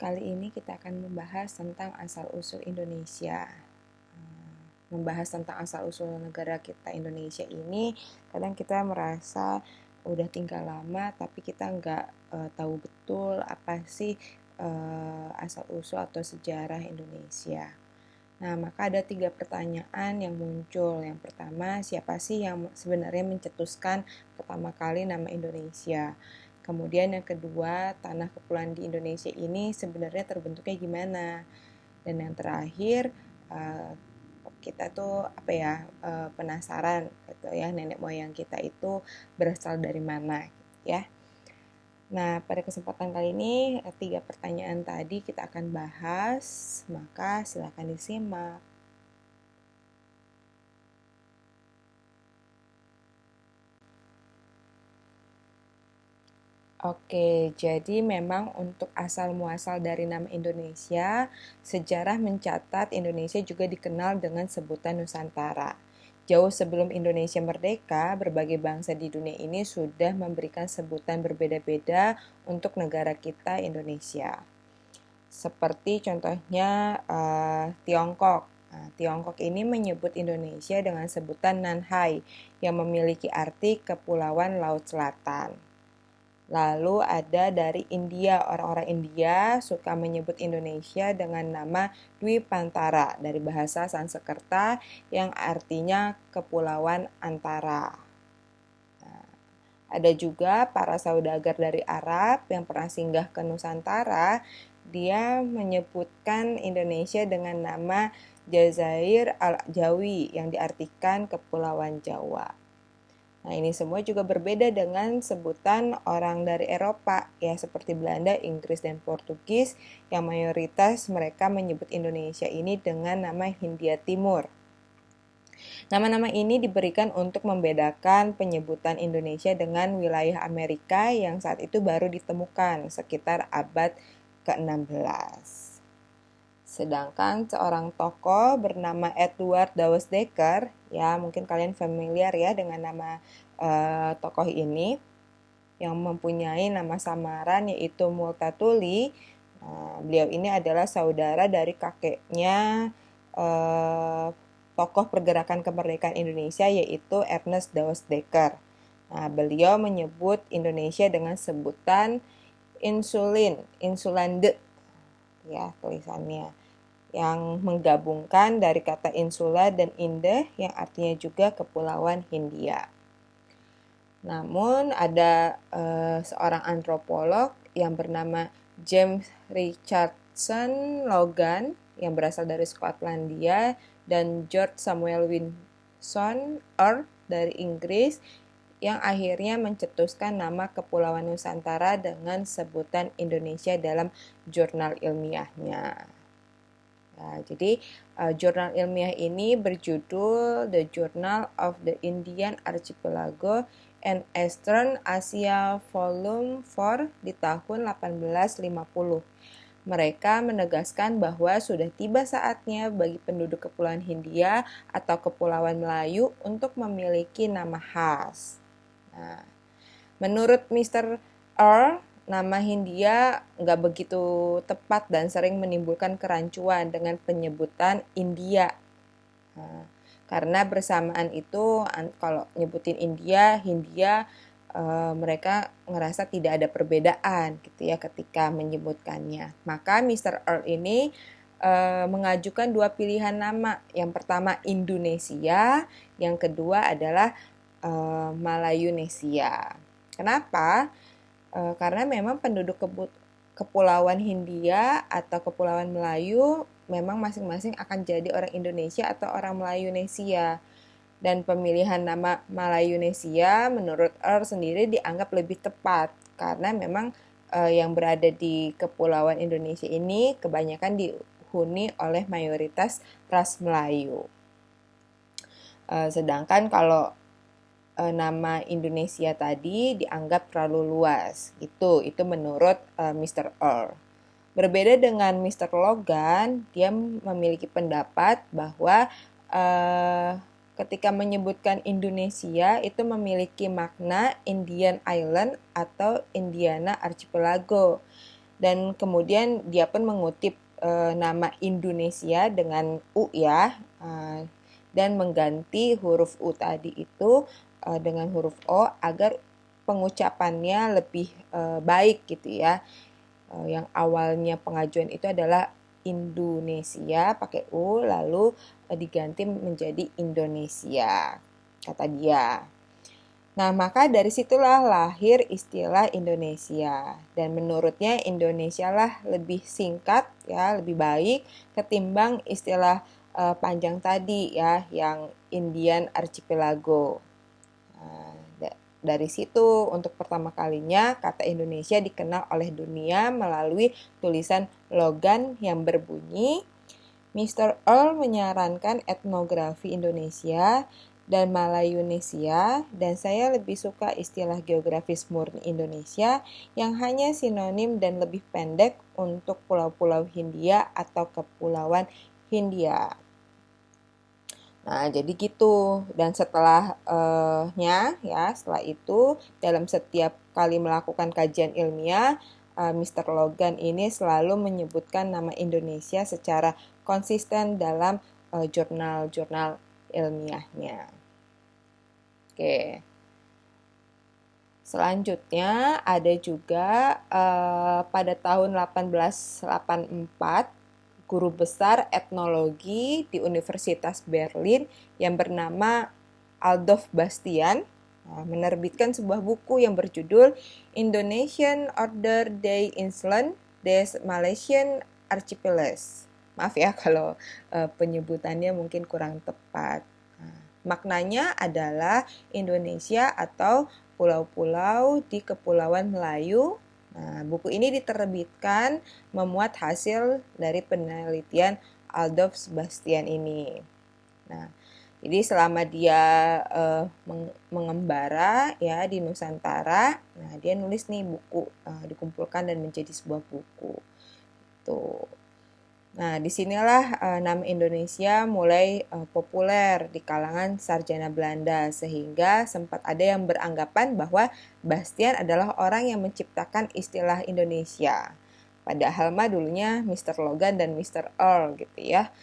kali ini kita akan membahas tentang asal-usul Indonesia. Membahas tentang asal-usul negara kita Indonesia ini, kadang kita merasa udah tinggal lama tapi kita nggak tahu betul apa sih asal-usul atau sejarah Indonesia. Nah, maka ada 3 pertanyaan yang muncul. Yang pertama, siapa sih yang sebenarnya mencetuskan pertama kali nama Indonesia? Kemudian yang kedua, tanah kepulauan di Indonesia ini sebenarnya terbentuknya gimana? Dan yang terakhir, kita tuh penasaran gitu ya, nenek moyang kita itu berasal dari mana gitu ya. Nah, pada kesempatan kali ini 3 pertanyaan tadi kita akan bahas, maka silakan disimak. Oke, jadi memang untuk asal-muasal dari nama Indonesia, sejarah mencatat Indonesia juga dikenal dengan sebutan Nusantara. Jauh sebelum Indonesia merdeka, berbagai bangsa di dunia ini sudah memberikan sebutan berbeda-beda untuk negara kita Indonesia. Seperti contohnya Tiongkok. Nah, Tiongkok ini menyebut Indonesia dengan sebutan Nanhai yang memiliki arti Kepulauan Laut Selatan. Lalu ada dari India, orang-orang India suka menyebut Indonesia dengan nama Dwipantara dari bahasa Sanskerta yang artinya Kepulauan Antara. Nah, ada juga para saudagar dari Arab yang pernah singgah ke Nusantara, dia menyebutkan Indonesia dengan nama Jazair al-Jawi yang diartikan Kepulauan Jawa. Nah, ini semua juga berbeda dengan sebutan orang dari Eropa, ya seperti Belanda, Inggris, dan Portugis, yang mayoritas mereka menyebut Indonesia ini dengan nama Hindia Timur. Nama-nama ini diberikan untuk membedakan penyebutan Indonesia dengan wilayah Amerika yang saat itu baru ditemukan sekitar abad ke-16. Sedangkan seorang tokoh bernama Edward Dawes Dekker, ya mungkin kalian familiar ya dengan nama tokoh ini, yang mempunyai nama samaran yaitu Multatuli. Beliau ini adalah saudara dari kakeknya tokoh pergerakan kemerdekaan Indonesia yaitu Ernest Dawes Dekker. Nah, beliau menyebut Indonesia dengan sebutan Insulande, ya tulisannya, yang menggabungkan dari kata insula dan inde yang artinya juga Kepulauan Hindia. Namun ada seorang antropolog yang bernama James Richardson Logan yang berasal dari Skotlandia dan George Samuel Wilson Earl dari Inggris yang akhirnya mencetuskan nama Kepulauan Nusantara dengan sebutan Indonesia dalam jurnal ilmiahnya. Nah, jadi jurnal ilmiah ini berjudul The Journal of the Indian Archipelago and Eastern Asia Volume 4 di tahun 1850. Mereka menegaskan bahwa sudah tiba saatnya bagi penduduk Kepulauan Hindia atau Kepulauan Melayu untuk memiliki nama khas. Nah, menurut Mr. Earl, nama Hindia nggak begitu tepat dan sering menimbulkan kerancuan dengan penyebutan India. Nah, karena bersamaan itu kalau nyebutin India, Hindia, mereka ngerasa tidak ada perbedaan gitu ya ketika menyebutkannya. Maka Mr. Earl ini mengajukan 2 pilihan nama. Yang pertama Indonesia, yang kedua adalah Malayunesia. Kenapa? Karena memang penduduk Kepulauan Hindia atau Kepulauan Melayu memang masing-masing akan jadi orang Indonesia atau orang Melayunesia. Dan pemilihan nama Malayunesia menurut Earl sendiri dianggap lebih tepat karena memang yang berada di Kepulauan Indonesia ini kebanyakan dihuni oleh mayoritas ras Melayu. Sedangkan kalau nama Indonesia tadi dianggap terlalu luas. Itu menurut Mr. Earl. Berbeda dengan Mr. Logan, dia memiliki pendapat bahwa ketika menyebutkan Indonesia itu memiliki makna Indian Island atau Indiana Archipelago. Dan kemudian dia pun mengutip nama Indonesia dengan U ya, dan mengganti huruf U tadi itu dengan huruf O agar pengucapannya lebih baik gitu ya. Yang awalnya pengajuan itu adalah Indonesia pakai U, lalu diganti menjadi Indonesia, kata dia. Nah, maka dari situlah lahir istilah Indonesia. Dan menurutnya Indonesia lah lebih singkat ya, lebih baik ketimbang istilah panjang tadi ya, yang Indian Archipelago. Nah, dari situ untuk pertama kalinya kata Indonesia dikenal oleh dunia melalui tulisan logan yang berbunyi, Mr. Earl menyarankan etnografi Indonesia dan Malayunesia, dan saya lebih suka istilah geografis murni Indonesia yang hanya sinonim dan lebih pendek untuk pulau-pulau Hindia atau kepulauan Hindia. Nah, jadi gitu. Dan setelah itu dalam setiap kali melakukan kajian ilmiah, Mr. Logan ini selalu menyebutkan nama Indonesia secara konsisten dalam jurnal-jurnal ilmiahnya. Oke. Selanjutnya ada juga pada tahun 1884 guru besar etnologi di Universitas Berlin yang bernama Adolf Bastian menerbitkan sebuah buku yang berjudul Indonesian Order des Inseln des Malaysian Archipelago. Maaf ya kalau penyebutannya mungkin kurang tepat. Maknanya adalah Indonesia atau pulau-pulau di Kepulauan Melayu. Nah, buku ini diterbitkan memuat hasil dari penelitian Adolf Bastian ini. Nah, jadi selama dia mengembara ya di Nusantara, nah dia nulis nih buku, dikumpulkan dan menjadi sebuah buku. Tuh. Nah, disinilah nama Indonesia mulai populer di kalangan sarjana Belanda, sehingga sempat ada yang beranggapan bahwa Bastian adalah orang yang menciptakan istilah Indonesia. Padahal mah dulunya Mr. Logan dan Mr. Earl gitu ya.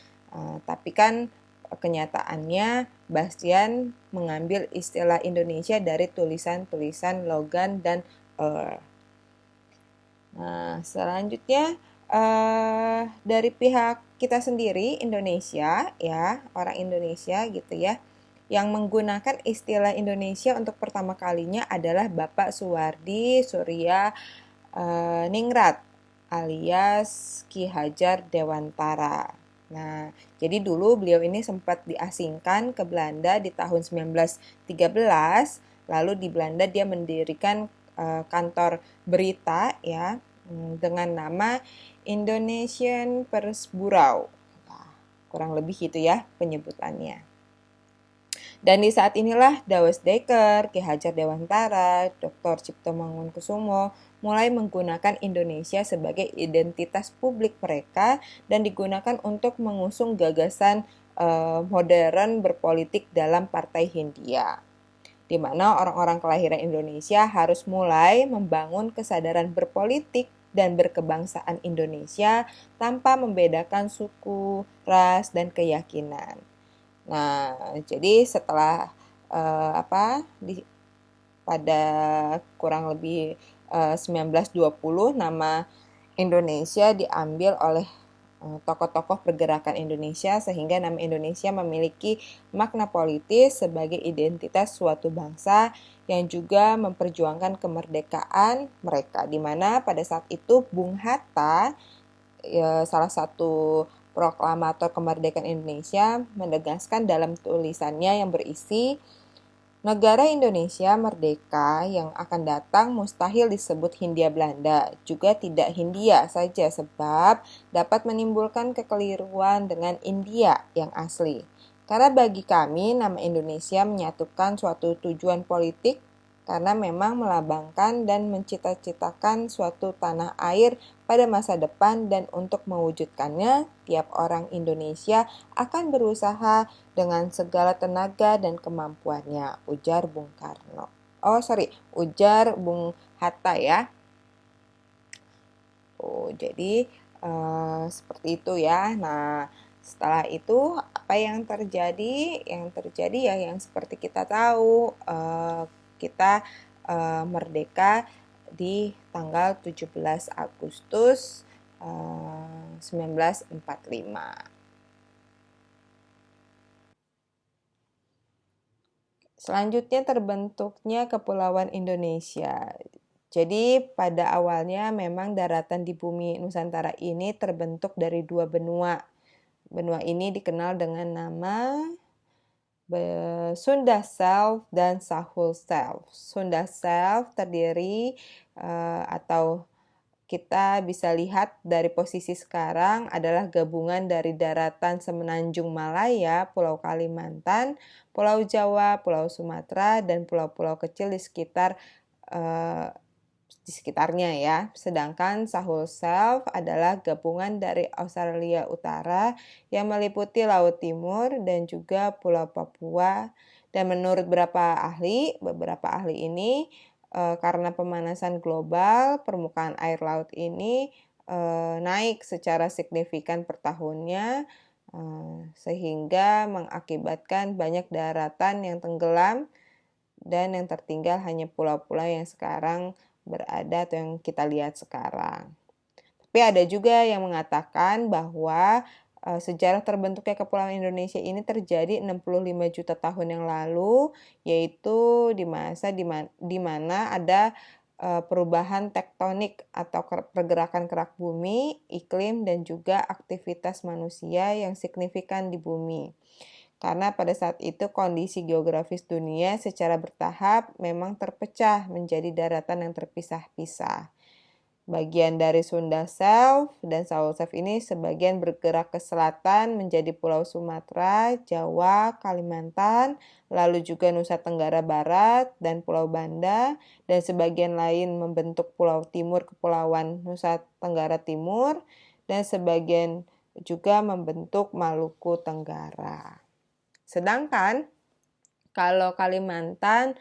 Tapi kan kenyataannya Bastian mengambil istilah Indonesia dari tulisan-tulisan Logan dan Earl. Nah, selanjutnya dari pihak kita sendiri Indonesia ya, orang Indonesia gitu ya, yang menggunakan istilah Indonesia untuk pertama kalinya adalah Bapak Suwardi Surya Ningrat alias Ki Hajar Dewantara. Nah, jadi dulu beliau ini sempat diasingkan ke Belanda di tahun 1913, lalu di Belanda dia mendirikan kantor berita ya dengan nama Indonesian Persbureau. Nah, kurang lebih gitu ya penyebutannya. Dan di saat inilah Dawes Dekker, Ki Hajar Dewantara, Dr. Cipto Mangunkusumo mulai menggunakan Indonesia sebagai identitas publik mereka dan digunakan untuk mengusung gagasan modern berpolitik dalam Partai Hindia, di mana orang-orang kelahiran Indonesia harus mulai membangun kesadaran berpolitik dan berkebangsaan Indonesia tanpa membedakan suku, ras, dan keyakinan. Nah, jadi setelah pada kurang lebih 1920 nama Indonesia diambil oleh tokoh-tokoh pergerakan Indonesia sehingga nama Indonesia memiliki makna politis sebagai identitas suatu bangsa yang juga memperjuangkan kemerdekaan mereka, di mana pada saat itu Bung Hatta ya, salah satu proklamator kemerdekaan Indonesia menegaskan dalam tulisannya yang berisi negara Indonesia merdeka yang akan datang mustahil disebut Hindia Belanda, juga tidak Hindia saja sebab dapat menimbulkan kekeliruan dengan India yang asli. Karena bagi kami nama Indonesia menyatukan suatu tujuan politik karena memang melambangkan dan mencita-citakan suatu tanah air pada masa depan dan untuk mewujudkannya tiap orang Indonesia akan berusaha dengan segala tenaga dan kemampuannya, ujar Bung Karno. Ujar Bung Hatta ya. Oh, jadi seperti itu ya. Nah, setelah itu apa yang terjadi? Yang terjadi ya yang seperti kita tahu, kita merdeka di tanggal 17 Agustus 1945. Selanjutnya terbentuknya Kepulauan Indonesia. Jadi pada awalnya memang daratan di bumi Nusantara ini terbentuk dari dua benua. Benua ini dikenal dengan nama Sunda Self dan Sahul Self. Sunda Self terdiri atau kita bisa lihat dari posisi sekarang adalah gabungan dari daratan Semenanjung Malaya, Pulau Kalimantan, Pulau Jawa, Pulau Sumatera, dan pulau-pulau kecil di sekitarnya ya. Sedangkan Sahul Self adalah gabungan dari Australia Utara yang meliputi Laut Timur dan juga Pulau Papua. Dan menurut beberapa ahli ini karena pemanasan global, permukaan air laut ini naik secara signifikan per tahunnya, sehingga mengakibatkan banyak daratan yang tenggelam dan yang tertinggal hanya pulau-pulau yang sekarang berada atau yang kita lihat sekarang. Tapi ada juga yang mengatakan bahwa sejarah terbentuknya Kepulauan Indonesia ini terjadi 65 juta tahun yang lalu, yaitu di masa di mana ada perubahan tektonik atau pergerakan kerak bumi, iklim, dan juga aktivitas manusia yang signifikan di bumi. Karena pada saat itu kondisi geografis dunia secara bertahap memang terpecah menjadi daratan yang terpisah-pisah. Bagian dari Sunda Self dan Sahul Self ini sebagian bergerak ke selatan menjadi Pulau Sumatera, Jawa, Kalimantan, lalu juga Nusa Tenggara Barat dan Pulau Banda, dan sebagian lain membentuk Pulau Timur Kepulauan Nusa Tenggara Timur, dan sebagian juga membentuk Maluku Tenggara. Sedangkan kalau Kalimantan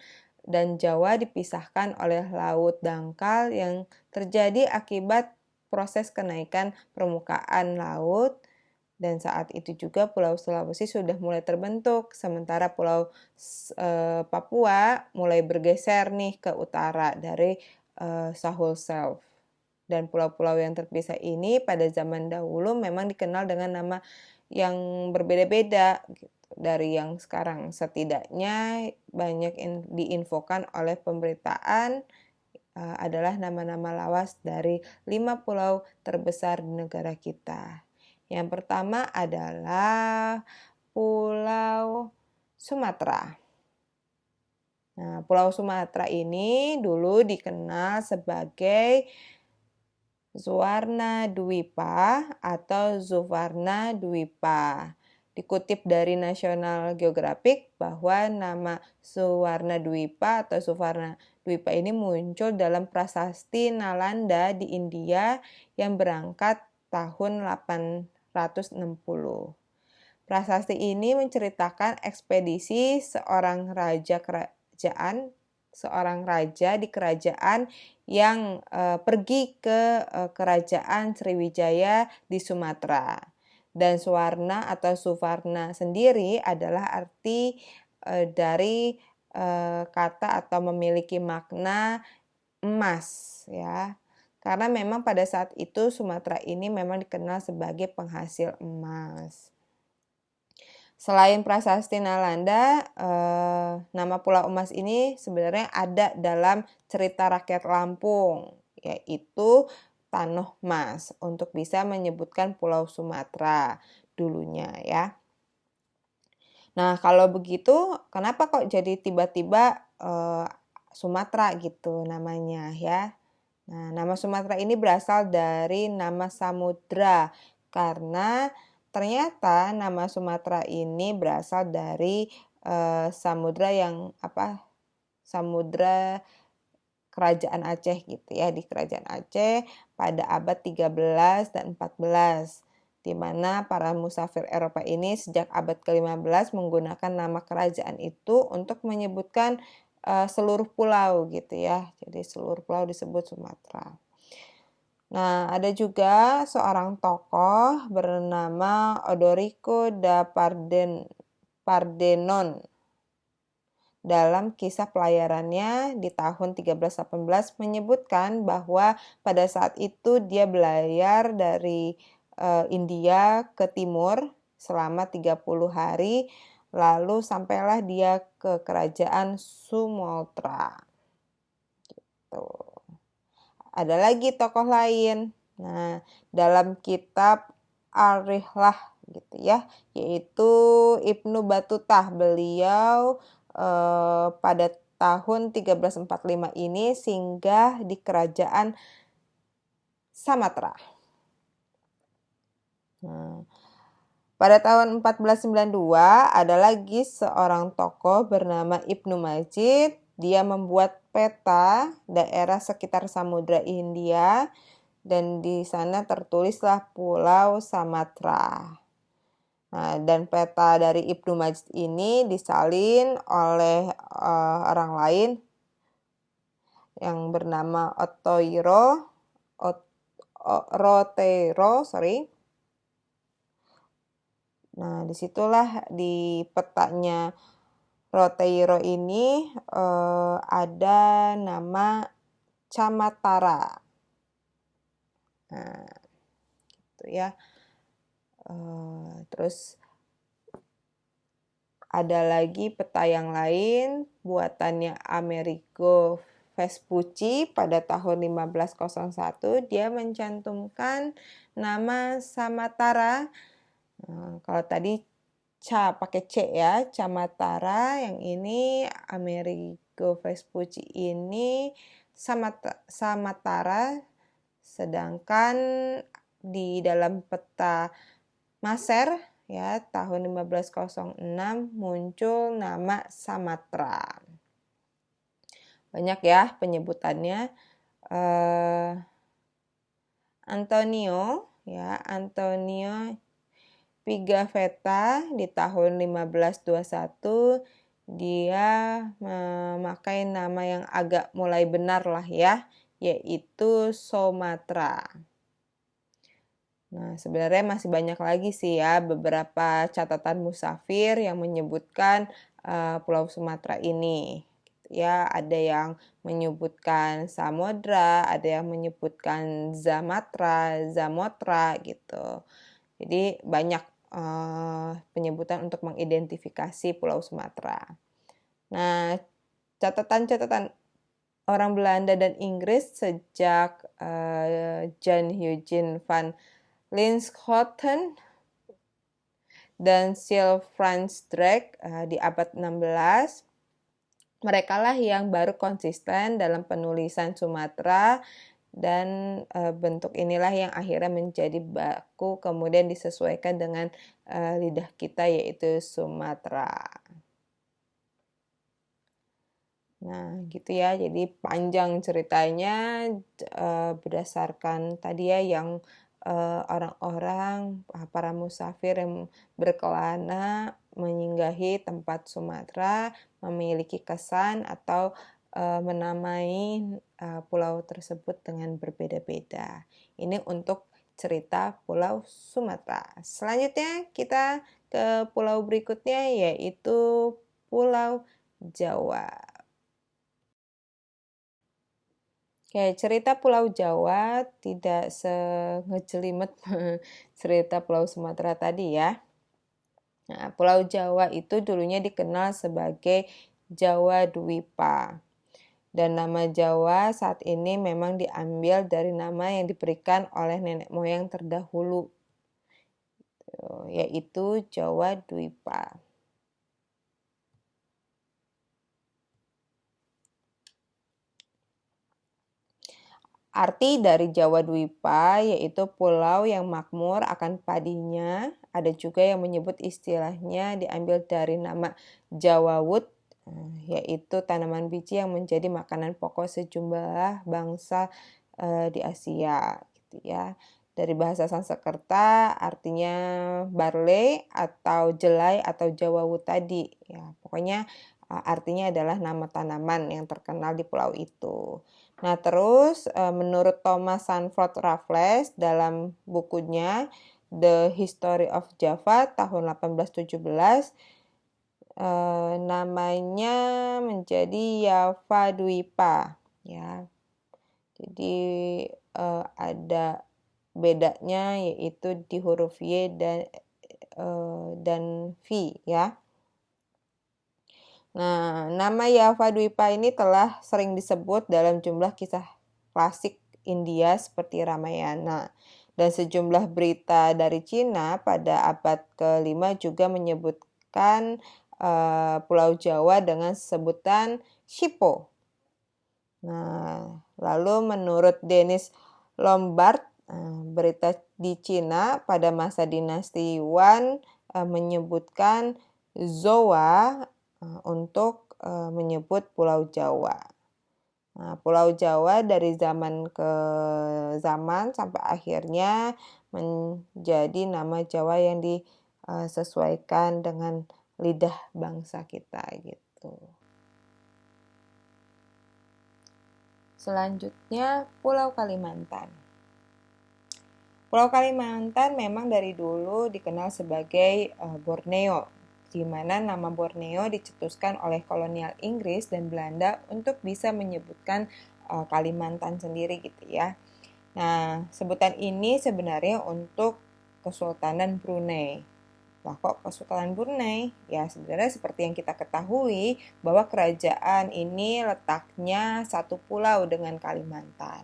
dan Jawa dipisahkan oleh laut dangkal yang terjadi akibat proses kenaikan permukaan laut, dan saat itu juga Pulau Sulawesi sudah mulai terbentuk, sementara Pulau Papua mulai bergeser nih ke utara dari Sahul Self. Dan pulau-pulau yang terpisah ini pada zaman dahulu memang dikenal dengan nama yang berbeda-beda gitu dari yang sekarang. Setidaknya banyak diinfokan oleh pemberitaan adalah nama-nama lawas dari 5 pulau terbesar di negara kita. Yang pertama adalah Pulau Sumatera. Nah, Pulau Sumatera ini dulu dikenal sebagai Suwarna Dwipa atau Suvarna Dwipa. Dikutip dari National Geographic bahwa nama Suwarna Dwipa atau Suvarna Dwipa ini muncul dalam prasasti Nalanda di India yang berangkat tahun 860. Prasasti ini menceritakan ekspedisi seorang raja di kerajaan yang pergi ke kerajaan Sriwijaya di Sumatera. Dan Suwarna atau Suvarna sendiri adalah arti dari kata atau memiliki makna emas ya. Karena memang pada saat itu Sumatera ini memang dikenal sebagai penghasil emas. Selain prasasti Nalanda, nama Pulau Emas ini sebenarnya ada dalam cerita rakyat Lampung, yaitu Tanoh Mas, untuk bisa menyebutkan Pulau Sumatera dulunya ya. Nah, kalau begitu, kenapa kok jadi tiba-tiba Sumatera gitu namanya ya? Nah, nama Sumatera ini berasal dari nama samudra karena ternyata nama Sumatera ini berasal dari samudra samudra kerajaan Aceh gitu ya, di kerajaan Aceh pada abad 13 dan 14, di mana para musafir Eropa ini sejak abad ke-15 menggunakan nama kerajaan itu untuk menyebutkan seluruh pulau gitu ya. Jadi seluruh pulau disebut Sumatera. Nah, ada juga seorang tokoh bernama Odorico da Pardenon. Dalam kisah pelayarannya di tahun 1318 menyebutkan bahwa pada saat itu dia belayar dari India ke timur selama 30 hari, lalu sampailah dia ke kerajaan Sumatera. Tuh. Ada lagi tokoh lain. Nah, dalam kitab Ar-Rihlah gitu ya, yaitu Ibnu Batutah. Beliau pada tahun 1345 ini singgah di kerajaan Sumatera. Nah, pada tahun 1492 ada lagi seorang tokoh bernama Ibnu Majid. Dia membuat peta daerah sekitar Samudra Hindia dan di sana tertulislah Pulau Sumatera. Nah, dan peta dari Ibnu Majid ini disalin oleh orang lain yang bernama Rotero. Nah, disitulah di petanya Rotero ini ada nama Camatara. Nah, gitu ya. Terus ada lagi peta yang lain buatannya Amerigo Vespucci pada tahun 1501. Dia mencantumkan nama Samatara. Nah, kalau tadi pakai C ya, Camatara. Yang ini Amerigo Vespucci ini Samatara. Sedangkan di dalam peta Maser ya tahun 1506 muncul nama Sumatera. Banyak ya penyebutannya. Antonio Pigafetta di tahun 1521 dia memakai nama yang agak mulai benar lah ya, yaitu Sumatera. Nah, sebenarnya masih banyak lagi sih ya beberapa catatan musafir yang menyebutkan Pulau Sumatera ini. Ya, ada yang menyebutkan Samodra, ada yang menyebutkan Zamotra gitu. Jadi banyak penyebutan untuk mengidentifikasi Pulau Sumatera. Nah, catatan-catatan orang Belanda dan Inggris sejak Jan Eugen van Linschoten dan Sir Franz Drake di abad 16. Mereka lah yang baru konsisten dalam penulisan Sumatera dan bentuk inilah yang akhirnya menjadi baku kemudian disesuaikan dengan lidah kita yaitu Sumatera. Nah, gitu ya. Jadi panjang ceritanya berdasarkan tadi ya yang orang-orang, para musafir yang berkelana menyinggahi tempat Sumatera memiliki kesan atau menamai pulau tersebut dengan berbeda-beda. Ini untuk cerita Pulau Sumatera. Selanjutnya kita ke pulau berikutnya yaitu Pulau Jawa. Oke, cerita Pulau Jawa tidak ngejelimet cerita Pulau Sumatera tadi ya. Nah, Pulau Jawa itu dulunya dikenal sebagai Jawa Dwipa. Dan nama Jawa saat ini memang diambil dari nama yang diberikan oleh nenek moyang terdahulu, yaitu Jawa Dwipa. Arti dari Jawa Dwipa yaitu pulau yang makmur akan padinya. Ada juga yang menyebut istilahnya diambil dari nama Jawawut, yaitu tanaman biji yang menjadi makanan pokok sejumlah bangsa di Asia. Gitu ya. Dari bahasa Sanskerta artinya barley atau jelai atau Jawawut tadi. Ya, pokoknya artinya adalah nama tanaman yang terkenal di pulau itu. Nah, terus menurut Thomas Sandford Raffles dalam bukunya The History of Java tahun 1817, namanya menjadi Java Dwipa, ya. Jadi ada bedanya yaitu di huruf Y dan V, ya. Nah, nama Java Dwipa ini telah sering disebut dalam jumlah kisah klasik India seperti Ramayana. Dan sejumlah berita dari Cina pada abad ke-5 juga menyebutkan Pulau Jawa dengan sebutan Sipo. Nah, lalu menurut Dennis Lombard, berita di Cina pada masa dinasti Yuan menyebutkan Zowa untuk menyebut Pulau Jawa. Nah, Pulau Jawa dari zaman ke zaman sampai akhirnya menjadi nama Jawa yang disesuaikan dengan lidah bangsa kita gitu. Selanjutnya, Pulau Kalimantan. Pulau Kalimantan memang dari dulu dikenal sebagai Borneo, di mana nama Borneo dicetuskan oleh kolonial Inggris dan Belanda untuk bisa menyebutkan Kalimantan sendiri gitu ya. Nah, sebutan ini sebenarnya untuk Kesultanan Brunei. Lah kok Kesultanan Brunei? Ya sebenarnya seperti yang kita ketahui bahwa kerajaan ini letaknya satu pulau dengan Kalimantan.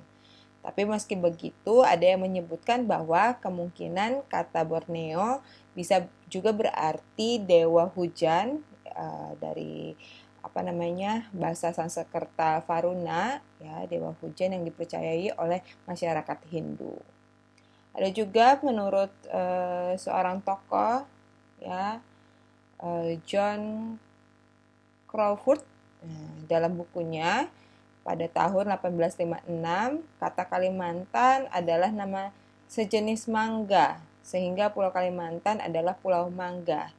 Tapi meski begitu, ada yang menyebutkan bahwa kemungkinan kata Borneo bisa juga berarti dewa hujan dari bahasa Sanskerta Varuna, ya, dewa hujan yang dipercayai oleh masyarakat Hindu. Ada juga menurut seorang tokoh, ya, John Crawford, dalam bukunya pada tahun 1856, kata Kalimantan adalah nama sejenis mangga, sehingga Pulau Kalimantan adalah Pulau Mangga.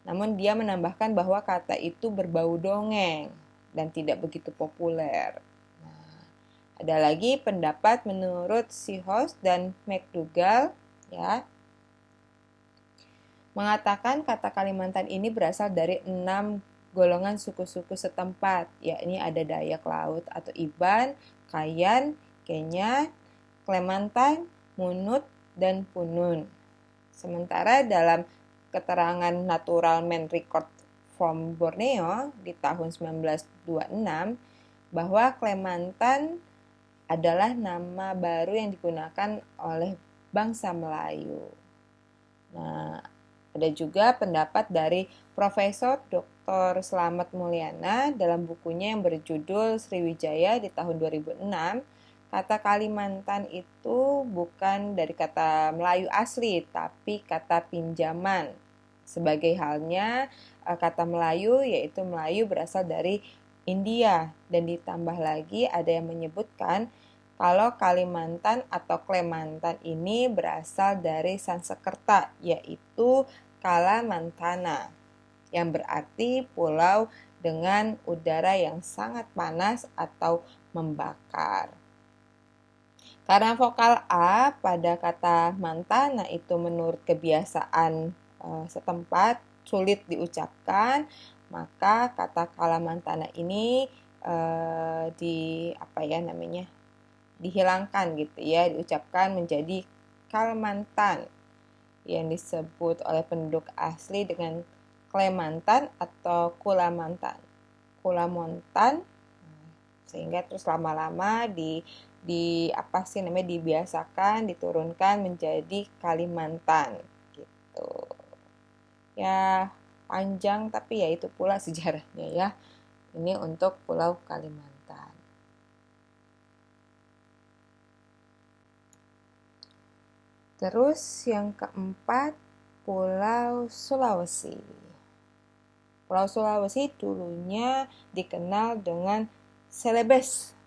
Namun dia menambahkan bahwa kata itu berbau dongeng dan tidak begitu populer. Nah, ada lagi pendapat menurut Seahorse dan McDougall, ya, mengatakan kata Kalimantan ini berasal dari 6 golongan suku-suku setempat, yakni ada Dayak Laut atau Iban, Kayan, Kenya, Klemantan, Munut, dan Punun. Sementara dalam keterangan Natural Man Record from Borneo di tahun 1926, bahwa Klemantan adalah nama baru yang digunakan oleh bangsa Melayu. Nah, ada juga pendapat dari Profesor Dr. Slamet Mulyana dalam bukunya yang berjudul Sriwijaya di tahun 2006, kata Kalimantan itu bukan dari kata Melayu asli, tapi kata pinjaman. Sebagai halnya kata Melayu, yaitu Melayu berasal dari India, dan ditambah lagi ada yang menyebutkan kalau Kalimantan atau Klemantan ini berasal dari Sanskerta, yaitu Kalamantana, yang berarti pulau dengan udara yang sangat panas atau membakar. Karena vokal A pada kata mantana itu menurut kebiasaan setempat sulit diucapkan, maka kata Kalamantana ini dihilangkan gitu ya, diucapkan menjadi Kalimantan, yang disebut oleh penduduk asli dengan Klemantan atau Kulamantan, sehingga terus lama-lama dibiasakan, diturunkan menjadi Kalimantan gitu. Ya panjang tapi ya itu pula sejarahnya ya. Ini untuk Pulau Kalimantan. Terus yang keempat, Pulau Sulawesi. Pulau Sulawesi dulunya dikenal dengan Celebes.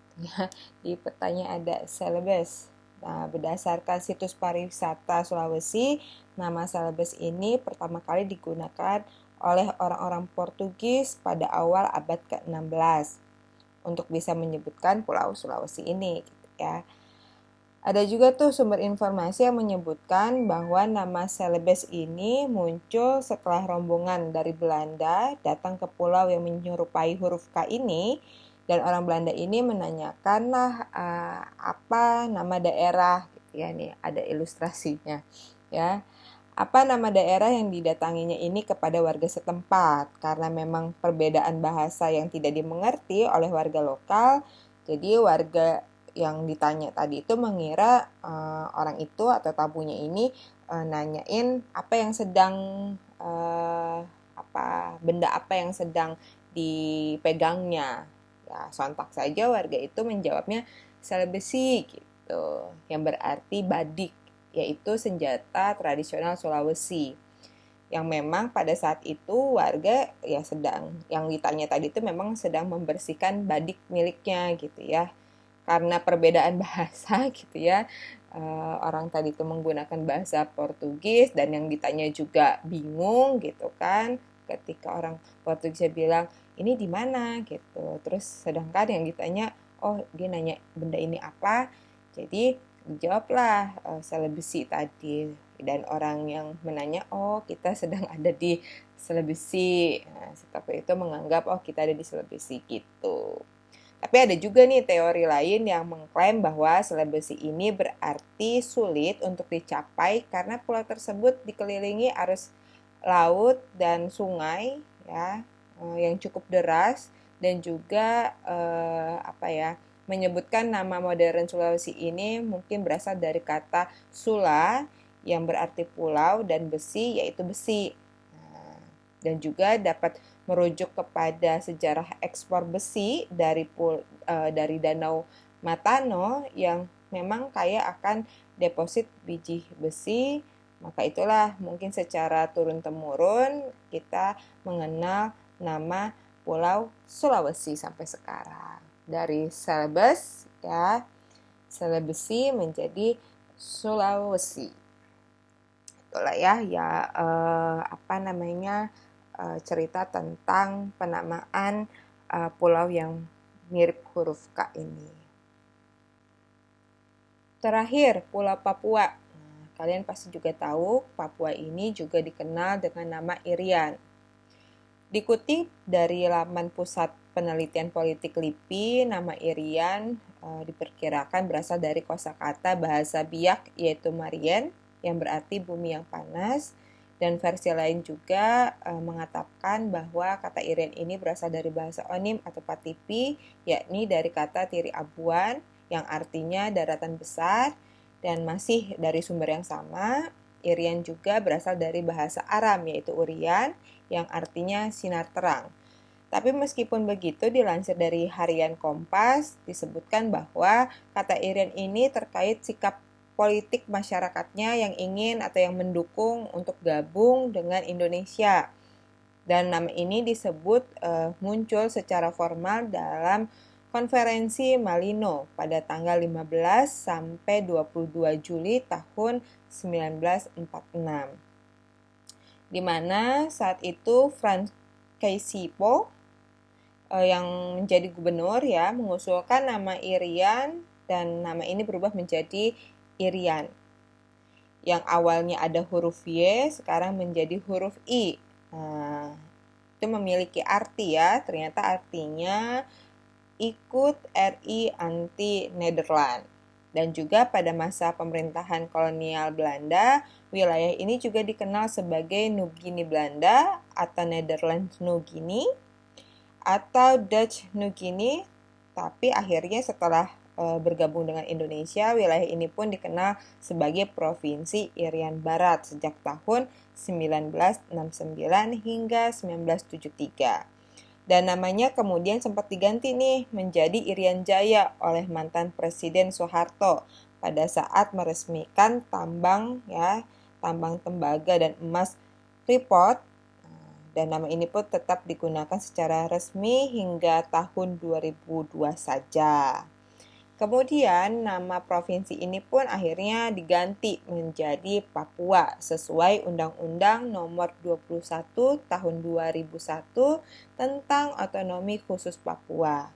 Di petanya ada Celebes. Nah, berdasarkan situs pariwisata Sulawesi, nama Celebes ini pertama kali digunakan oleh orang-orang Portugis pada awal abad ke-16. untuk bisa menyebutkan Pulau Sulawesi ini gitu ya. Ada juga tuh sumber informasi yang menyebutkan bahwa nama Celebes ini muncul setelah rombongan dari Belanda datang ke pulau yang menyerupai huruf K ini, dan orang Belanda ini menanyakanlah apa nama daerah gitu ya. Nih ada ilustrasinya ya. Apa nama daerah yang didatanginya ini kepada warga setempat, karena memang perbedaan bahasa yang tidak dimengerti oleh warga lokal, jadi warga yang ditanya tadi itu mengira orang itu atau tamunya ini nanyain apa yang sedang benda apa yang sedang dipegangnya. Ya, sontak saja warga itu menjawabnya sel besi gitu, yang berarti badik, yaitu senjata tradisional Sulawesi. Yang memang pada saat itu warga ya yang ditanya tadi itu memang sedang membersihkan badik miliknya gitu ya. Karena perbedaan bahasa gitu ya, orang tadi itu menggunakan bahasa Portugis dan yang ditanya juga bingung gitu kan, ketika orang Portugisnya bilang ini di mana gitu, terus sedangkan yang ditanya dia nanya benda ini apa, jadi dijawablah sele besi tadi, dan orang yang menanya kita sedang ada di sele besi. Nah, si tokoh itu menganggap kita ada di sele besi gitu. Tapi ada juga nih teori lain yang mengklaim bahwa sele besi ini berarti sulit untuk dicapai karena pulau tersebut dikelilingi arus laut dan sungai ya, yang cukup deras, dan juga menyebutkan nama modern Sulawesi ini mungkin berasal dari kata sula yang berarti pulau dan besi yaitu besi. Dan juga dapat merujuk kepada sejarah ekspor besi dari Danau Matano yang memang kaya akan deposit biji besi. Maka itulah mungkin secara turun-temurun kita mengenal nama Pulau Sulawesi sampai sekarang. Dari Celebes ya, Celebesi menjadi Sulawesi. Itulah ya cerita tentang penamaan pulau yang mirip huruf K ini. Terakhir, Pulau Papua. Kalian pasti juga tahu Papua ini juga dikenal dengan nama Irian. Dikutip dari laman Pusat Penelitian Politik LIPI, nama Irian diperkirakan berasal dari kosakata bahasa Biak yaitu Marien yang berarti bumi yang panas. Dan versi lain juga mengatakan bahwa kata Irian ini berasal dari bahasa Onim atau Patipi, yakni dari kata Tiri Abuan yang artinya daratan besar, dan masih dari sumber yang sama. Irian juga berasal dari bahasa Aram yaitu Urian yang artinya sinar terang. Tapi meskipun begitu, dilansir dari Harian Kompas disebutkan bahwa kata Irian ini terkait sikap politik masyarakatnya yang ingin atau yang mendukung untuk gabung dengan Indonesia. Dan nama ini disebut muncul secara formal dalam Konferensi Malino pada tanggal 15 sampai 22 Juli tahun 1946. Di mana saat itu Franz Kaisipo yang menjadi gubernur ya mengusulkan nama Irian, dan nama ini berubah menjadi Irian. Yang awalnya ada huruf Y sekarang menjadi huruf I. Nah, itu memiliki arti ya, ternyata artinya ikut RI anti Nederland. Dan juga pada masa pemerintahan kolonial Belanda, wilayah ini juga dikenal sebagai Nugini Belanda atau Netherlands Nugini atau Dutch Nugini. Tapi akhirnya setelah bergabung dengan Indonesia, wilayah ini pun dikenal sebagai Provinsi Irian Barat sejak tahun 1969 hingga 1973. Dan namanya kemudian sempat diganti nih menjadi Irian Jaya oleh mantan Presiden Soeharto pada saat meresmikan tambang tembaga dan emas Freeport. Dan nama ini pun tetap digunakan secara resmi hingga tahun 2002 saja. Kemudian nama provinsi ini pun akhirnya diganti menjadi Papua sesuai Undang-Undang Nomor 21 Tahun 2001 tentang Otonomi Khusus Papua.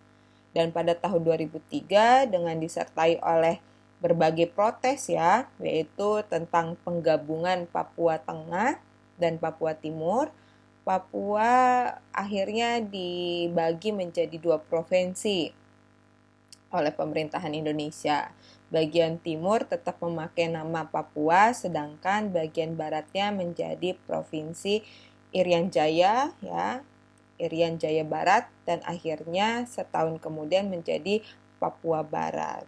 Dan pada tahun 2003 dengan disertai oleh berbagai protes ya, yaitu tentang penggabungan Papua Tengah dan Papua Timur, Papua akhirnya dibagi menjadi 2 provinsi oleh pemerintahan Indonesia. Bagian timur tetap memakai nama Papua, sedangkan bagian baratnya menjadi Provinsi Irian Jaya, ya, Irian Jaya Barat, dan akhirnya setahun kemudian menjadi Papua Barat.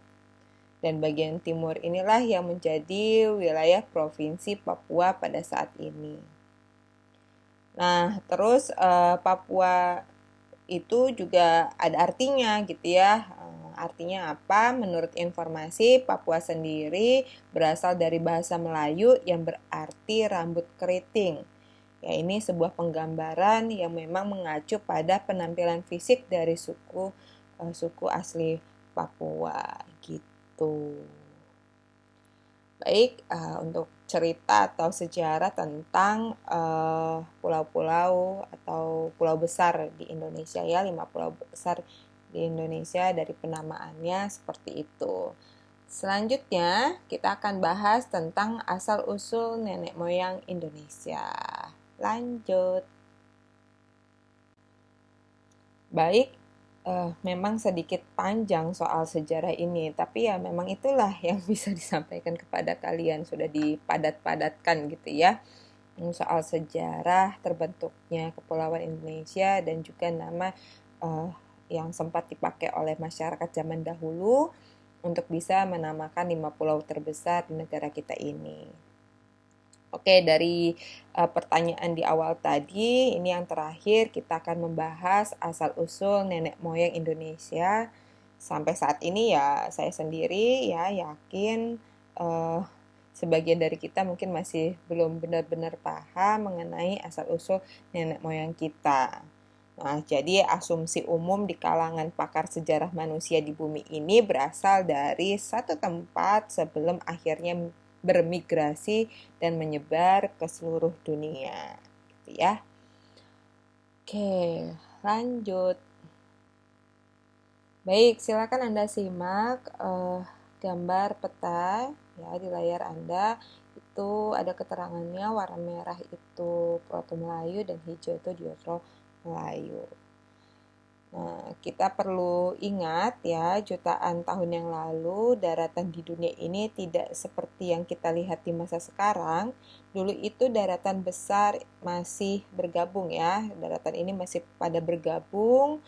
Dan bagian timur inilah yang menjadi wilayah Provinsi Papua pada saat ini. Nah, terus Papua itu juga ada artinya gitu ya. Artinya apa? Menurut informasi, Papua sendiri berasal dari bahasa Melayu yang berarti rambut keriting. Ya, ini sebuah penggambaran yang memang mengacu pada penampilan fisik dari suku asli Papua gitu. Baik, untuk cerita atau sejarah tentang pulau-pulau atau pulau besar di Indonesia ya, 5 pulau besar di Indonesia dari penamaannya seperti itu. Selanjutnya, kita akan bahas tentang asal-usul nenek moyang Indonesia. Lanjut. Baik, memang sedikit panjang soal sejarah ini, tapi ya memang itulah yang bisa disampaikan kepada kalian, sudah dipadat-padatkan gitu ya. Soal sejarah terbentuknya Kepulauan Indonesia dan juga nama yang sempat dipakai oleh masyarakat zaman dahulu untuk bisa menamakan 5 pulau terbesar di negara kita ini. Oke, dari pertanyaan di awal tadi, ini yang terakhir kita akan membahas asal-usul nenek moyang Indonesia. Sampai saat ini ya saya sendiri ya yakin sebagian dari kita mungkin masih belum benar-benar paham mengenai asal-usul nenek moyang kita. Nah, jadi asumsi umum di kalangan pakar sejarah manusia di bumi ini berasal dari satu tempat sebelum akhirnya bermigrasi dan menyebar ke seluruh dunia, gitu ya. Oke, lanjut. Baik, silakan Anda simak gambar peta ya di layar Anda. Itu ada keterangannya, warna merah itu Proto Melayu dan hijau itu Diosro Melayu. Nah, kita perlu ingat ya, jutaan tahun yang lalu daratan di dunia ini tidak seperti yang kita lihat di masa sekarang. Dulu itu daratan besar masih bergabung ya, daratan ini masih pada bergabung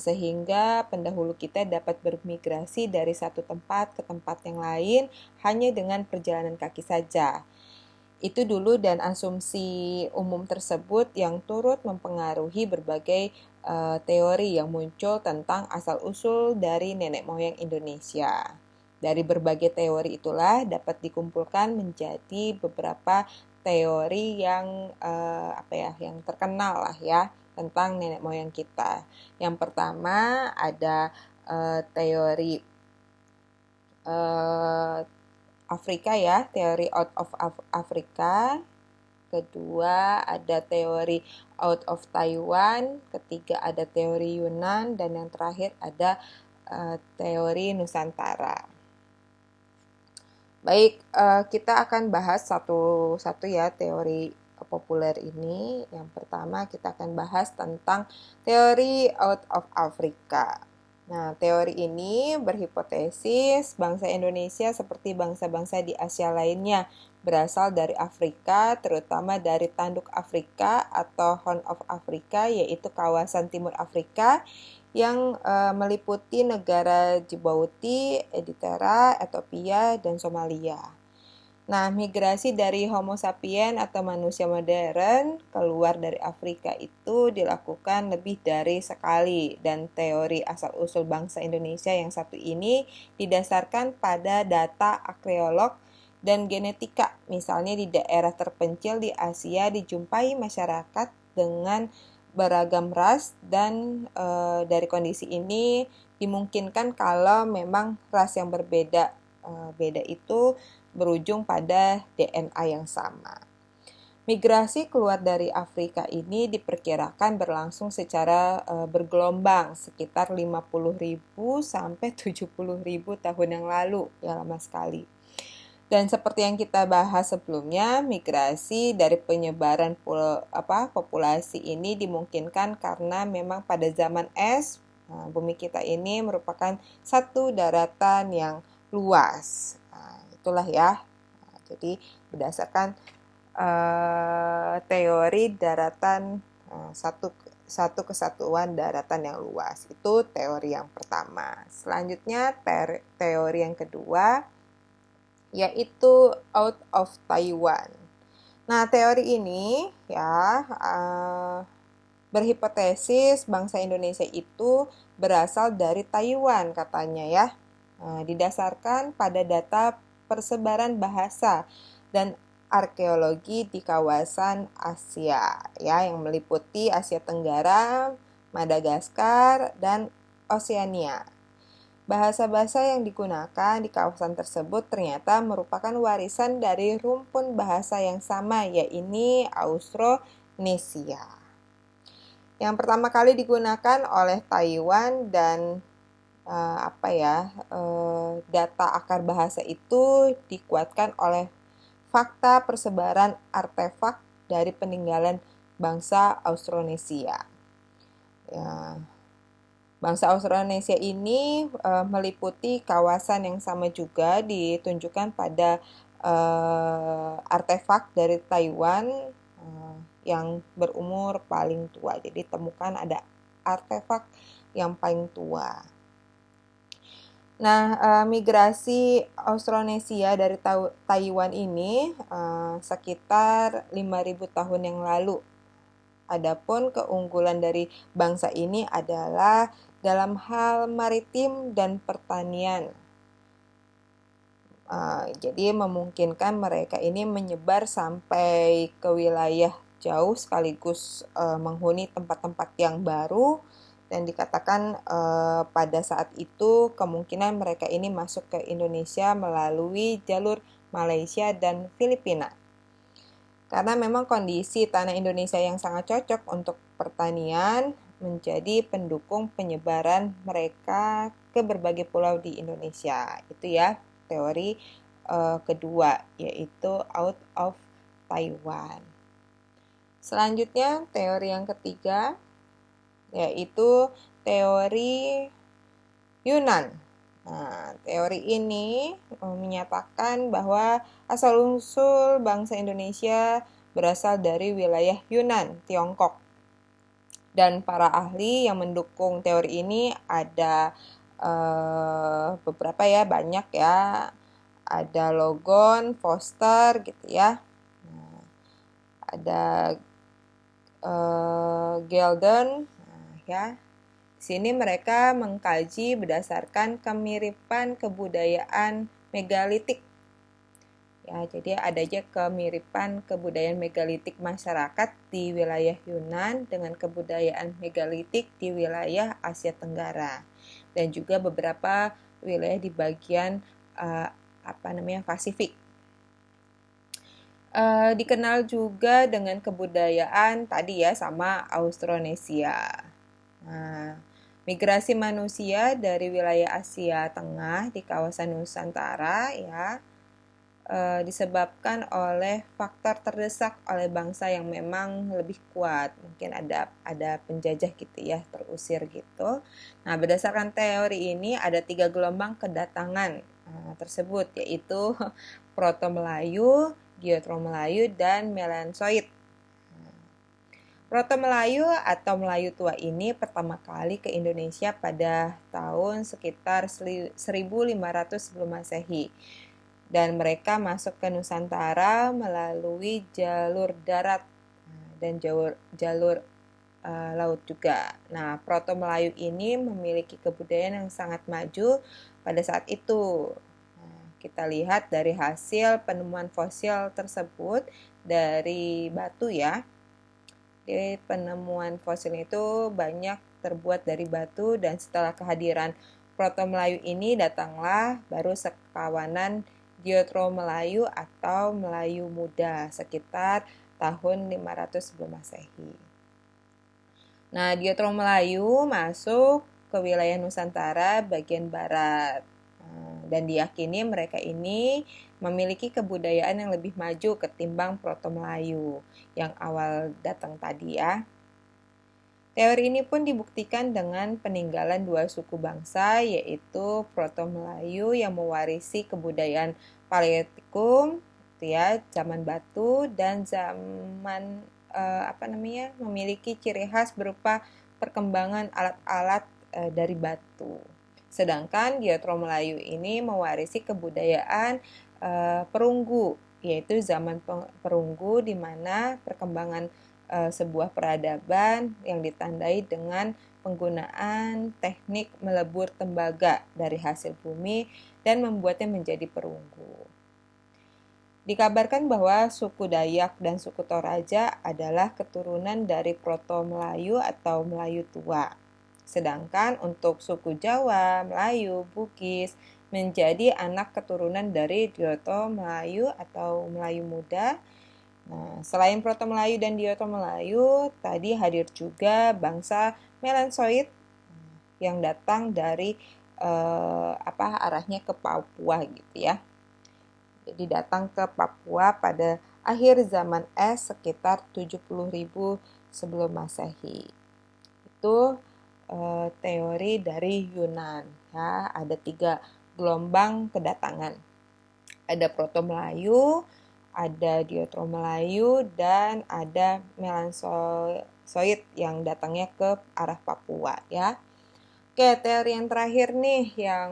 sehingga pendahulu kita dapat bermigrasi dari satu tempat ke tempat yang lain hanya dengan perjalanan kaki saja. Itu dulu dan asumsi umum tersebut yang turut mempengaruhi berbagai teori yang muncul tentang asal-usul dari nenek moyang Indonesia. Dari berbagai teori itulah dapat dikumpulkan menjadi beberapa teori yang yang terkenal lah ya tentang nenek moyang kita. Yang pertama ada teori Afrika ya, teori out of Afrika. Kedua ada teori out of Taiwan, ketiga ada teori Yunan, dan yang terakhir ada teori Nusantara. Baik, kita akan bahas satu-satu ya teori populer ini. Yang pertama kita akan bahas tentang teori out of Africa. Nah, teori ini berhipotesis bangsa Indonesia seperti bangsa-bangsa di Asia lainnya berasal dari Afrika, terutama dari tanduk Afrika atau Horn of Africa, yaitu kawasan Timur Afrika yang meliputi negara Djibouti, Eritrea, Ethiopia, dan Somalia. Nah, migrasi dari Homo sapiens atau manusia modern keluar dari Afrika itu dilakukan lebih dari sekali dan teori asal-usul bangsa Indonesia yang satu ini didasarkan pada data arkeolog dan genetika. Misalnya di daerah terpencil di Asia dijumpai masyarakat dengan beragam ras dan dari kondisi ini dimungkinkan kalau memang ras yang beda itu berujung pada DNA yang sama. Migrasi keluar dari Afrika ini diperkirakan berlangsung secara bergelombang sekitar 50.000 sampai 70.000 tahun yang lalu, ya lama sekali. Dan seperti yang kita bahas sebelumnya, migrasi dari penyebaran populasi ini dimungkinkan karena memang pada zaman es, bumi kita ini merupakan satu daratan yang luas. Nah, itulah ya. Nah, jadi berdasarkan teori daratan satu kesatuan daratan yang luas. Itu teori yang pertama. Selanjutnya teori yang kedua yaitu out of Taiwan. Nah, teori ini ya berhipotesis bangsa Indonesia itu berasal dari Taiwan katanya ya. Didasarkan pada data persebaran bahasa dan arkeologi di kawasan Asia ya yang meliputi Asia Tenggara, Madagaskar, dan Oseania. Bahasa-bahasa yang digunakan di kawasan tersebut ternyata merupakan warisan dari rumpun bahasa yang sama, yaitu Austronesia. Yang pertama kali digunakan oleh Taiwan dan data akar bahasa itu dikuatkan oleh fakta persebaran artefak dari peninggalan bangsa Austronesia. Ya. Bangsa Austronesia ini meliputi kawasan yang sama juga ditunjukkan pada artefak dari Taiwan yang berumur paling tua. Jadi temukan ada artefak yang paling tua. Nah, migrasi Austronesia dari Taiwan ini sekitar 5.000 tahun yang lalu. Adapun keunggulan dari bangsa ini adalah dalam hal maritim dan pertanian. Jadi memungkinkan mereka ini menyebar sampai ke wilayah jauh sekaligus menghuni tempat-tempat yang baru dan dikatakan pada saat itu kemungkinan mereka ini masuk ke Indonesia melalui jalur Malaysia dan Filipina. Karena memang kondisi tanah Indonesia yang sangat cocok untuk pertanian menjadi pendukung penyebaran mereka ke berbagai pulau di Indonesia. Itu ya teori kedua, yaitu out of Taiwan. Selanjutnya teori yang ketiga, yaitu teori Yunan. Nah, teori ini menyatakan bahwa asal-usul bangsa Indonesia berasal dari wilayah Yunan, Tiongkok. Dan para ahli yang mendukung teori ini ada beberapa ya, banyak ya. Ada Logon, Foster gitu ya. Nah, ada Geldern, ya. Di sini mereka mengkaji berdasarkan kemiripan kebudayaan megalitik. Ya, jadi ada aja kemiripan kebudayaan megalitik masyarakat di wilayah Yunan dengan kebudayaan megalitik di wilayah Asia Tenggara dan juga beberapa wilayah di bagian Pasifik. Dikenal juga dengan kebudayaan tadi ya sama Austronesia. Nah, migrasi manusia dari wilayah Asia Tengah di kawasan Nusantara ya disebabkan oleh faktor terdesak oleh bangsa yang memang lebih kuat. Mungkin ada penjajah gitu ya, terusir gitu. Nah, berdasarkan teori ini ada 3 gelombang kedatangan tersebut, yaitu Proto-Melayu, Geotro-Melayu, dan Melansoid. Proto-Melayu atau Melayu tua ini pertama kali ke Indonesia pada tahun sekitar 1500 sebelum Masehi. Dan mereka masuk ke Nusantara melalui jalur darat dan jalur laut juga. Nah, Proto-Melayu ini memiliki kebudayaan yang sangat maju pada saat itu. Nah, kita lihat dari hasil penemuan fosil tersebut dari batu ya. Jadi penemuan fosil itu banyak terbuat dari batu dan setelah kehadiran Proto-Melayu ini datanglah baru sekawanan Diotro Melayu atau Melayu Muda sekitar tahun 500 sebelum Masehi. Nah, Diotro Melayu masuk ke wilayah Nusantara bagian barat. Dan diyakini mereka ini memiliki kebudayaan yang lebih maju ketimbang Proto Melayu yang awal datang tadi ya. Teori ini pun dibuktikan dengan peninggalan dua suku bangsa, yaitu Proto Melayu yang mewarisi kebudayaan Paleolitikum, ya, zaman batu, dan zaman memiliki ciri khas berupa perkembangan alat-alat dari batu. Sedangkan Diotro Melayu ini mewarisi kebudayaan perunggu, yaitu zaman perunggu di mana perkembangan sebuah peradaban yang ditandai dengan penggunaan teknik melebur tembaga dari hasil bumi dan membuatnya menjadi perunggu. Dikabarkan bahwa suku Dayak dan suku Toraja adalah keturunan dari Proto Melayu atau Melayu tua. Sedangkan untuk suku Jawa, Melayu, Bugis menjadi anak keturunan dari Diotro Melayu atau Melayu Muda. Nah, selain Proto Melayu dan Diotro Melayu, tadi hadir juga bangsa Melansoid yang datang dari arahnya ke Papua gitu ya. Jadi datang ke Papua pada akhir zaman es sekitar 70.000 sebelum Masehi. Itu teori dari Yunan ya, ada 3 gelombang kedatangan. Ada Proto Melayu, ada Diotro Melayu, dan ada Melansoid yang datangnya ke arah Papua ya. Oke, teori yang terakhir nih yang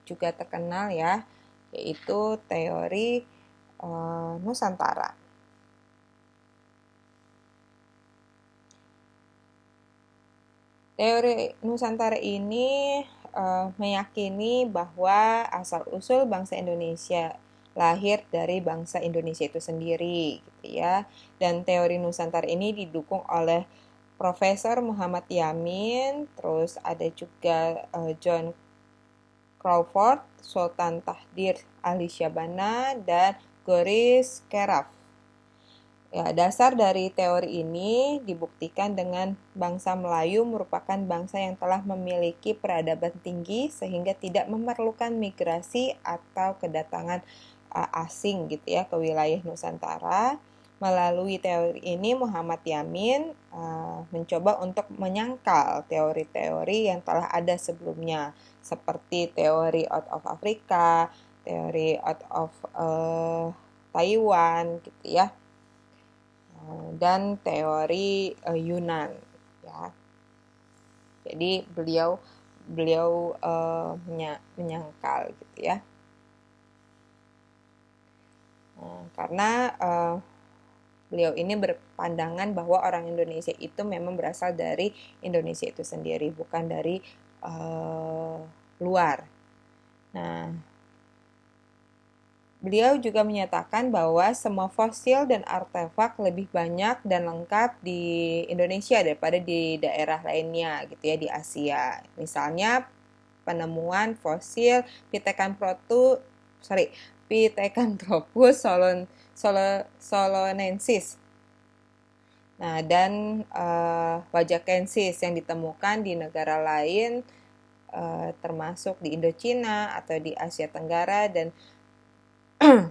juga terkenal ya, yaitu teori Nusantara. Teori Nusantara ini meyakini bahwa asal-usul bangsa Indonesia lahir dari bangsa Indonesia itu sendiri gitu ya. Dan teori Nusantara ini didukung oleh Profesor Muhammad Yamin, terus ada juga John Crawford, Sultan Tahdir Ali Syabana, dan Goris Keraf. Ya, dasar dari teori ini dibuktikan dengan bangsa Melayu merupakan bangsa yang telah memiliki peradaban tinggi sehingga tidak memerlukan migrasi atau kedatangan asing gitu ya ke wilayah Nusantara. Melalui teori ini Muhammad Yamin mencoba untuk menyangkal teori-teori yang telah ada sebelumnya seperti teori out of Afrika, teori out of Taiwan gitu ya, dan teori Yunan ya. Jadi beliau menyangkal gitu ya. Karena beliau ini berpandangan bahwa orang Indonesia itu memang berasal dari Indonesia itu sendiri, bukan dari luar. Nah, beliau juga menyatakan bahwa semua fosil dan artefak lebih banyak dan lengkap di Indonesia daripada di daerah lainnya gitu ya, di Asia. Misalnya penemuan fosil Pithecanthropus solonensis. Nah, dan Wajakensis yang ditemukan di negara lain termasuk di Indochina atau di Asia Tenggara, dan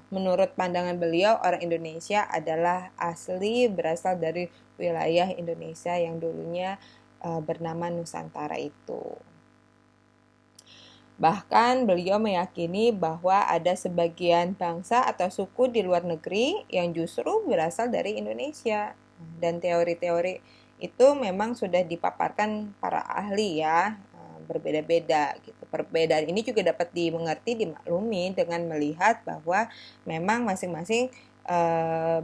menurut pandangan beliau orang Indonesia adalah asli berasal dari wilayah Indonesia yang dulunya bernama Nusantara itu. Bahkan beliau meyakini bahwa ada sebagian bangsa atau suku di luar negeri yang justru berasal dari Indonesia. Dan teori-teori itu memang sudah dipaparkan para ahli ya, berbeda-beda gitu. Perbedaan ini juga dapat dimengerti, dimaklumi dengan melihat bahwa memang masing-masing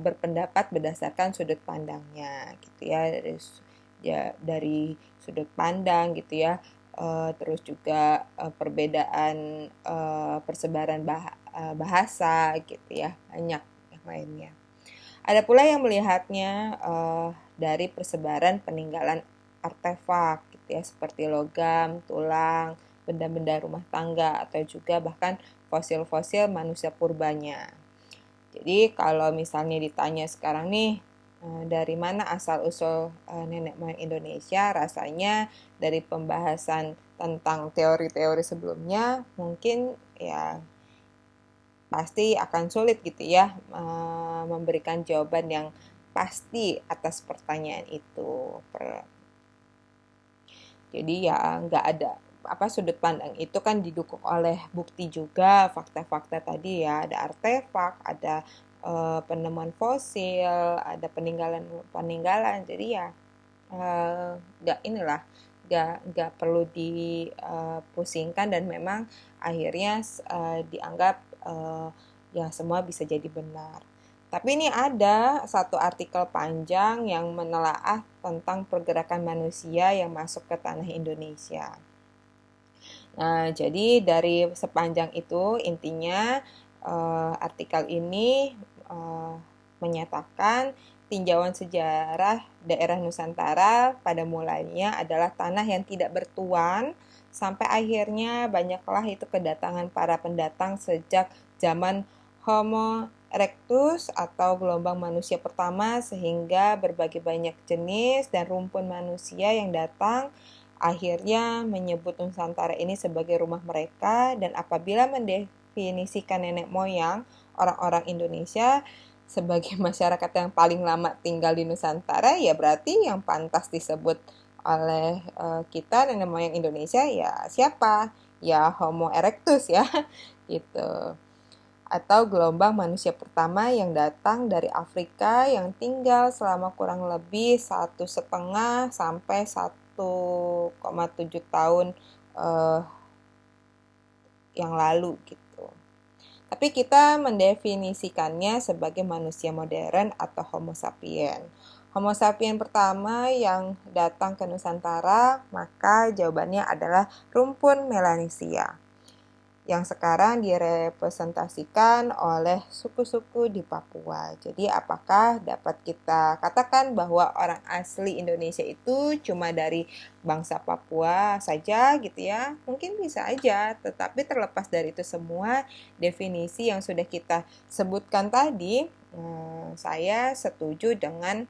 berpendapat berdasarkan sudut pandangnya gitu ya, dari sudut pandang gitu ya. Terus juga perbedaan persebaran bahasa gitu ya, banyak yang lainnya. Ada pula yang melihatnya dari persebaran peninggalan artefak gitu ya, seperti logam, tulang, benda-benda rumah tangga, atau juga bahkan fosil-fosil manusia purbanya. Jadi kalau misalnya ditanya sekarang nih, dari mana asal-usul nenek moyang Indonesia, rasanya dari pembahasan tentang teori-teori sebelumnya mungkin ya pasti akan sulit gitu ya memberikan jawaban yang pasti atas pertanyaan itu. Jadi ya nggak ada sudut pandang itu kan didukung oleh bukti juga, fakta-fakta tadi ya, ada artefak, ada penemuan fosil, ada peninggalan. Jadi ya nggak nggak perlu dipusingkan, dan memang akhirnya dianggap ya semua bisa jadi benar. Tapi ini ada satu artikel panjang yang menelaah tentang pergerakan manusia yang masuk ke tanah Indonesia. Nah, jadi dari sepanjang itu intinya artikel ini menyatakan tinjauan sejarah daerah Nusantara pada mulanya adalah tanah yang tidak bertuan, sampai akhirnya banyaklah itu kedatangan para pendatang sejak zaman Homo erectus atau gelombang manusia pertama, sehingga berbagai banyak jenis dan rumpun manusia yang datang akhirnya menyebut Nusantara ini sebagai rumah mereka. Dan apabila mendefinisikan nenek moyang orang-orang Indonesia sebagai masyarakat yang paling lama tinggal di Nusantara, ya berarti yang pantas disebut oleh kita nenek moyang Indonesia ya siapa? Ya Homo erectus ya gitu. Atau gelombang manusia pertama yang datang dari Afrika yang tinggal selama kurang lebih 1,5 sampai 1,7 tahun yang lalu gitu. Tapi kita mendefinisikannya sebagai manusia modern atau Homo sapien. Homo sapien pertama yang datang ke Nusantara, maka jawabannya adalah rumpun Melanesia, yang sekarang direpresentasikan oleh suku-suku di Papua. Jadi apakah dapat kita katakan bahwa orang asli Indonesia itu cuma dari bangsa Papua saja gitu ya? Mungkin bisa aja, tetapi terlepas dari itu semua, definisi yang sudah kita sebutkan tadi, saya setuju dengan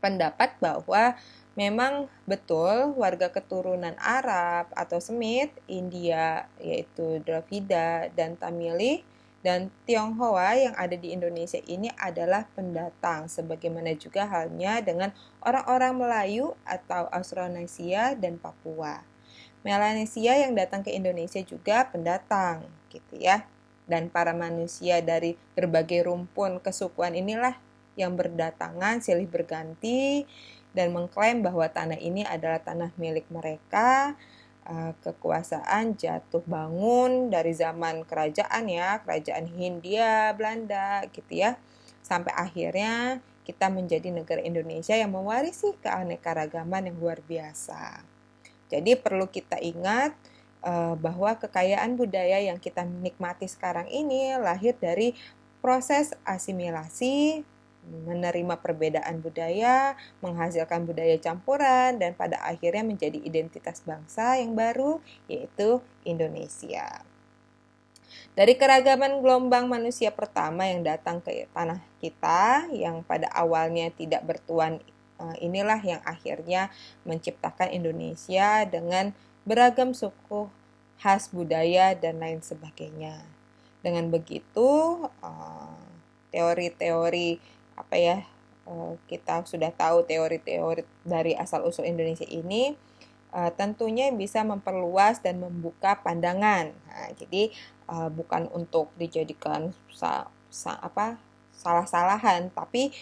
pendapat bahwa memang betul warga keturunan Arab atau Semit, India yaitu Dravida dan Tamili, dan Tionghoa yang ada di Indonesia ini adalah pendatang, sebagaimana juga halnya dengan orang-orang Melayu atau Austronesia dan Papua. Melanesia yang datang ke Indonesia juga pendatang gitu ya. Dan para manusia dari berbagai rumpun kesukuan inilah yang berdatangan silih berganti dan mengklaim bahwa tanah ini adalah tanah milik mereka. Kekuasaan jatuh bangun dari zaman kerajaan ya, kerajaan Hindia, Belanda gitu ya, sampai akhirnya kita menjadi negara Indonesia yang mewarisi keanekaragaman yang luar biasa. Jadi perlu kita ingat bahwa kekayaan budaya yang kita nikmati sekarang ini lahir dari proses asimilasi, menerima perbedaan budaya, menghasilkan budaya campuran, dan pada akhirnya menjadi identitas bangsa yang baru, yaitu Indonesia. Dari keragaman gelombang manusia pertama yang datang ke tanah kita, yang pada awalnya tidak bertuan, inilah yang akhirnya menciptakan Indonesia dengan beragam suku, khas budaya, dan lain sebagainya. Dengan begitu, teori-teori kita sudah tahu teori-teori dari asal-usul Indonesia ini tentunya bisa memperluas dan membuka pandangan. Nah, jadi bukan untuk dijadikan salah-salahan, tapi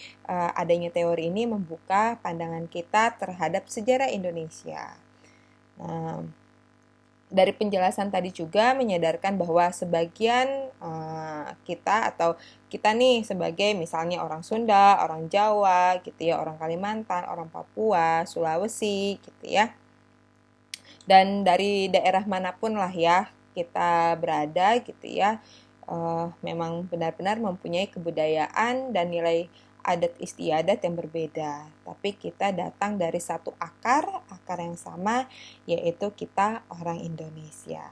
adanya teori ini membuka pandangan kita terhadap sejarah Indonesia. Dari penjelasan tadi juga menyadarkan bahwa sebagian kita atau kita nih sebagai misalnya orang Sunda, orang Jawa gitu ya, orang Kalimantan, orang Papua, Sulawesi gitu ya. Dan dari daerah manapun lah ya kita berada gitu ya, memang benar-benar mempunyai kebudayaan dan nilai adat istiadat yang berbeda. Tapi kita datang dari satu akar yang sama, yaitu kita orang Indonesia.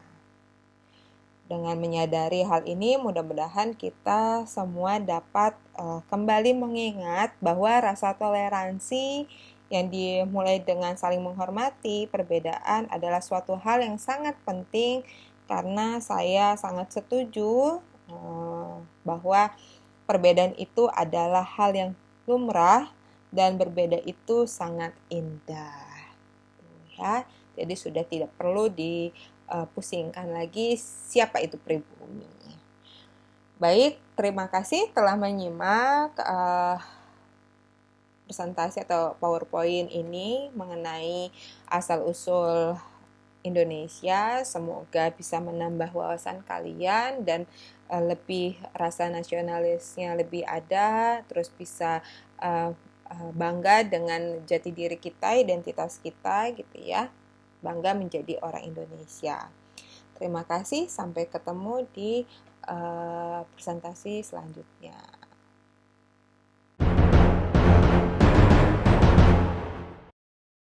Dengan menyadari hal ini, mudah-mudahan kita semua dapat kembali mengingat bahwa rasa toleransi yang dimulai dengan saling menghormati perbedaan adalah suatu hal yang sangat penting, karena saya sangat setuju bahwa perbedaan itu adalah hal yang lumrah dan berbeda itu sangat indah. Ya, jadi sudah tidak perlu pusingkan lagi siapa itu pribumi. Baik, terima kasih telah menyimak presentasi atau PowerPoint ini mengenai asal-usul Indonesia. Semoga bisa menambah wawasan kalian dan lebih rasa nasionalisnya lebih ada, terus bisa bangga dengan jati diri kita, identitas kita gitu ya. Bangga menjadi orang Indonesia. Terima kasih, sampai ketemu di presentasi selanjutnya.